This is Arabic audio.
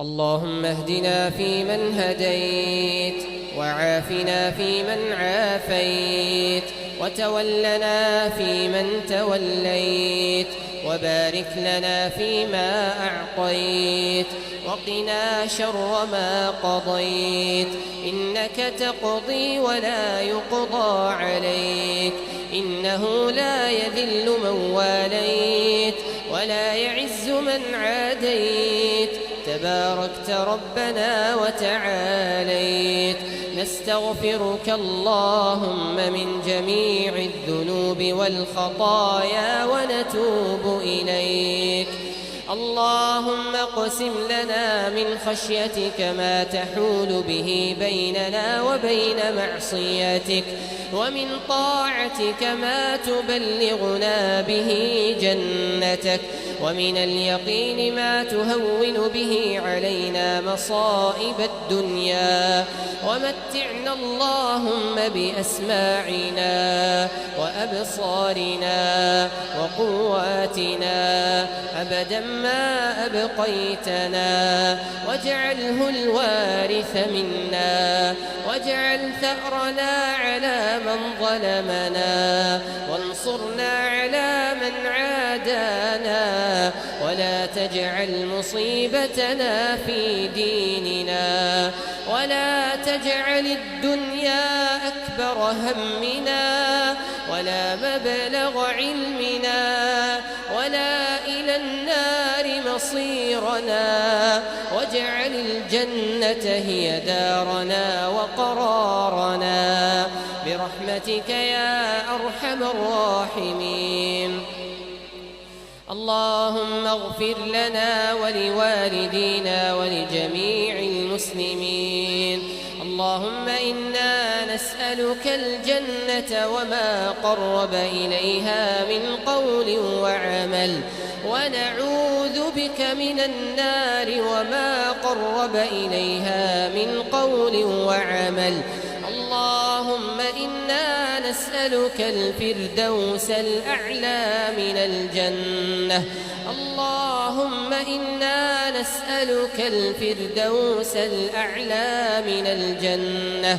اللهم اهدنا فيمن هديت، وعافنا فيمن عافيت، وتولنا فيمن توليت، وبارك لنا فيما أعطيت، وقنا شر ما قضيت، إنك تقضي ولا يقضى عليك، إنه لا يذل من واليت ولا يعز من عاديت، تباركت ربنا وتعاليت. نستغفرك اللهم من جميع الذنوب والخطايا ونتوب إليك. اللهم اقسم لنا من خشيتك ما تحول به بيننا وبين معصيتك، ومن طاعتك ما تبلغنا به جنتك، ومن اليقين ما تهون به علينا مصائب الدنيا، ومتعنا اللهم بأسماعنا وأبصارنا وقواتنا أبدا ما أبقيتنا، واجعله الوارث منا، واجعل ثأرنا على من ظلمنا، وانصرنا على من عادانا، ولا تجعل مصيبتنا في ديننا، ولا تجعل الدنيا أكبر همنا، ولا مبلغ علمنا، ولا إلى النار مصيرنا، واجعل الجنة هي دارنا وقرارنا، برحمتك يا أرحم الراحمين. اللهم اغفر لنا ولوالدينا ولجميع المسلمين. اللهم إنا نسألك الجنة وما قرب إليها من قول وعمل، ونعوذ بك من النار وما قرب إليها من قول وعمل. اللهم إنا نسألك الفردوس الأعلى من الجنة. اللهم إنا نسألك الفردوس الأعلى من الجنة.